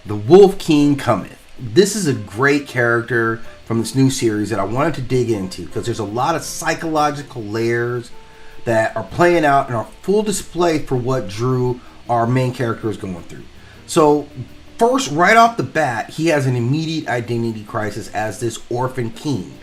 The Wolf King Cometh. This is a great character from this new series that I wanted to dig into because there's a lot of psychological layers that are playing out and are full display for what Drew, our main character, is going through. So first, right off the bat, he has an immediate identity crisis as this orphan king.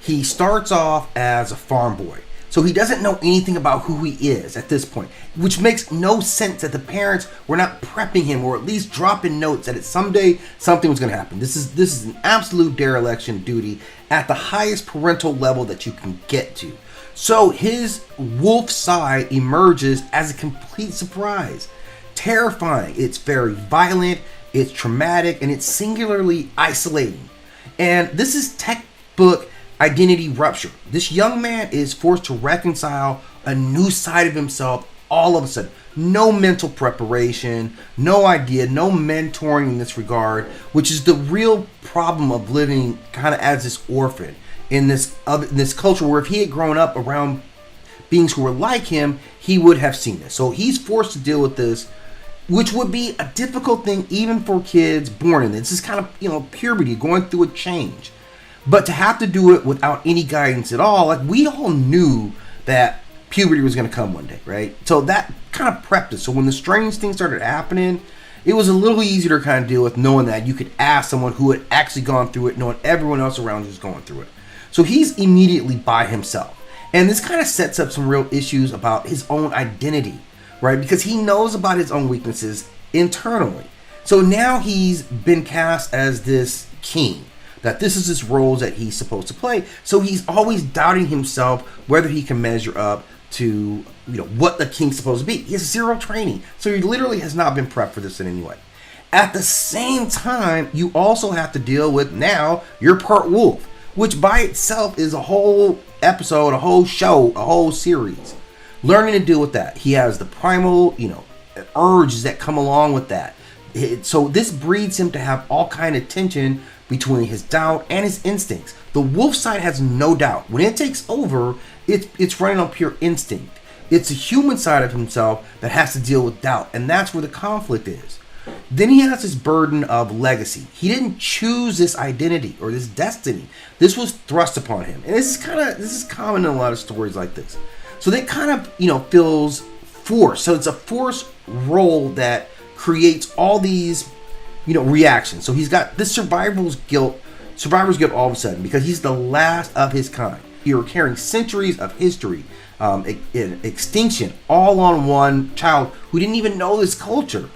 He starts off as a farm boy, so he doesn't know anything about who he is at this point, which makes no sense that the parents were not prepping him or at least dropping notes that someday something was going to happen. This is an absolute dereliction duty at the highest parental level that you can get to. So his wolf side emerges as a complete surprise. Terrifying. It's very violent, it's traumatic, and it's singularly isolating. And this is textbook identity rupture. This young man is forced to reconcile a new side of himself all of a sudden. No mental preparation, no idea, no mentoring in this regard, which is the real problem of living kind of as this orphan in this culture where if he had grown up around beings who were like him, he would have seen this. So he's forced to deal with this, which would be a difficult thing even for kids born in this. This is kind of, puberty, going through a change. But to have to do it without any guidance at all, like we all knew that puberty was going to come one day, right? So that kind of prepped us. So when the strange things started happening, it was a little easier to kind of deal with knowing that you could ask someone who had actually gone through it, knowing everyone else around you was going through it. So he's immediately by himself. And this kind of sets up some real issues about his own identity, right? Because he knows about his own weaknesses internally. So now he's been cast as this king, that this is his roles that he's supposed to play. So he's always doubting himself whether he can measure up to what the king's supposed to be. He has zero training, so he literally has not been prepped for this in any way. At the same time, you also have to deal with now you're part wolf, which by itself is a whole episode, a whole show, a whole series. Learning to deal with that. He has the primal, urges that come along with that. So this breeds him to have all kind of tension between his doubt and his instincts. The wolf side has no doubt. When it takes over, it's running on pure instinct. It's the human side of himself that has to deal with doubt, and that's where the conflict is. Then he has this burden of legacy. He didn't choose this identity or this destiny. This was thrust upon him. And this is common in a lot of stories like this. So that kind of, feels forced. So it's a forced role that creates all these reactions. So he's got this survivor's guilt all of a sudden because he's the last of his kind. You're carrying centuries of history, extinction, all on one child who didn't even know this culture.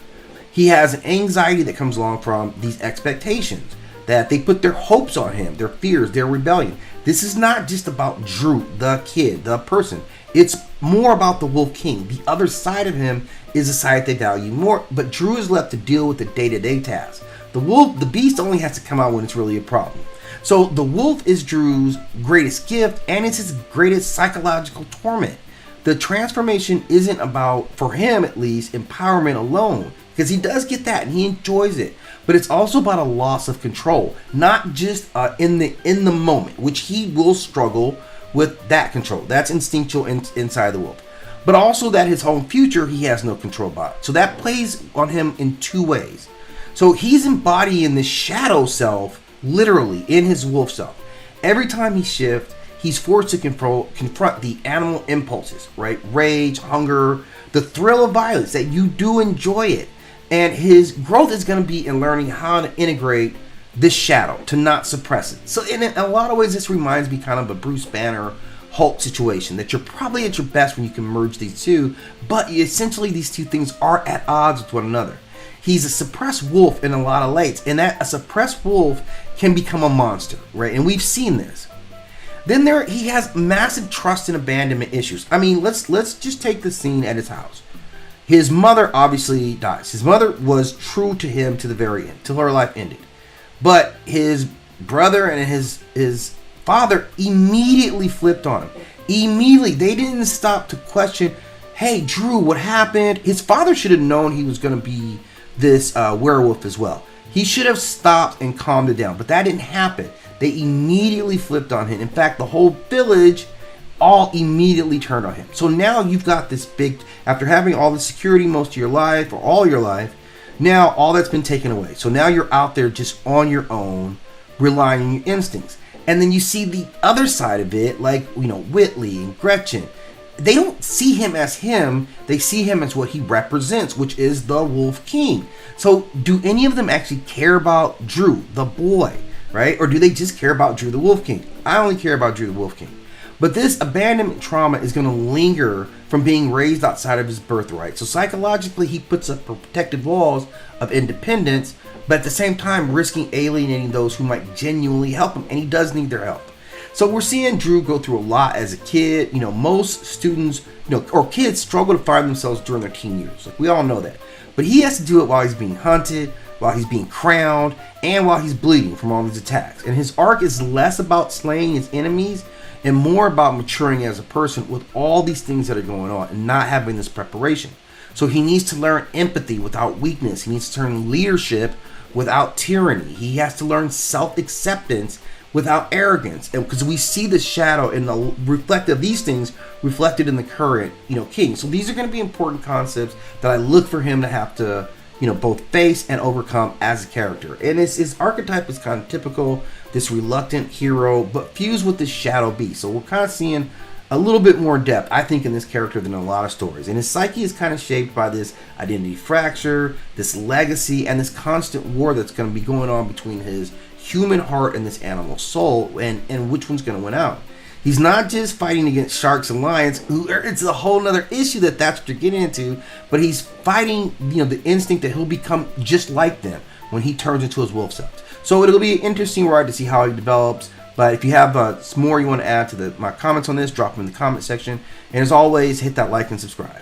He has an anxiety that comes along from these expectations that they put their hopes on him, their fears, their rebellion. This is not just about Drew, the kid, the person. It's more about the Wolf King. The other side of him is a side they value more, but Drew is left to deal with the day-to-day tasks. The beast only has to come out when it's really a problem. So the wolf is Drew's greatest gift, and it's his greatest psychological torment. The transformation isn't about, for him at least, empowerment alone, because he does get that and he enjoys it. But it's also about a loss of control, not just in the moment, which he will struggle with that control. That's instinctual inside the wolf. But also that his own future he has no control about. So that plays on him in two ways. So he's embodying this shadow self, literally, in his wolf self. Every time he shifts, he's forced to confront the animal impulses, right? Rage, hunger, the thrill of violence, that you do enjoy it. And his growth is going to be in learning how to integrate this shadow, to not suppress it. So in a lot of ways, this reminds me kind of a Bruce Banner Hulk situation, that you're probably at your best when you can merge these two, but essentially these two things are at odds with one another. He's a suppressed wolf in a lot of lights, and that a suppressed wolf can become a monster, right? And we've seen this. Then he has massive trust and abandonment issues. I mean, let's just take the scene at his house. His mother obviously dies. His mother was true to him to the very end, till her life ended. But his brother and his father immediately flipped on him. Immediately. They didn't stop to question, hey, Drew, what happened? His father should have known he was going to be this werewolf as well. He should have stopped and calmed it down, but that didn't happen. They immediately flipped on him. In fact, the whole village all immediately turned on him. So now you've got this big, after having all the security most of your life or all your life, Now all that's been taken away. So now you're out there just on your own, relying on your instincts. And then you see the other side of it, like, Whitley and Gretchen. They don't see him as him. They see him as what he represents, which is the Wolf King. So do any of them actually care about Drew, the boy, right? Or do they just care about Drew, the Wolf King? I only care about Drew, the Wolf King. But this abandonment trauma is going to linger from being raised outside of his birthright. So psychologically, he puts up protective walls of independence, but at the same time risking alienating those who might genuinely help him, and he does need their help. So we're seeing Drew go through a lot as a kid. Most students, or kids struggle to find themselves during their teen years. Like, we all know that. But he has to do it while he's being hunted, while he's being crowned, and while he's bleeding from all these attacks. And his arc is less about slaying his enemies and more about maturing as a person with all these things that are going on and not having this preparation. So he needs to learn empathy without weakness. He needs to learn leadership without tyranny. He has to learn self-acceptance without arrogance. And because we see the shadow and the reflect of these things reflected in the current, king. So these are going to be important concepts that I look for him to have to, both face and overcome as a character. And his archetype is kind of typical, this reluctant hero, but fused with this shadow beast. So we're kind of seeing a little bit more depth, I think, in this character than a lot of stories. And his psyche is kind of shaped by this identity fracture, this legacy, and this constant war that's going to be going on between his human heart and this animal soul, and which one's going to win out. He's not just fighting against sharks and lions, it's a whole nother issue that's what you're getting into, but he's fighting, the instinct that he'll become just like them when he turns into his wolf self. So it'll be an interesting ride to see how he develops. But if you have some more you want to add to my comments on this, drop them in the comment section. And as always, hit that like and subscribe.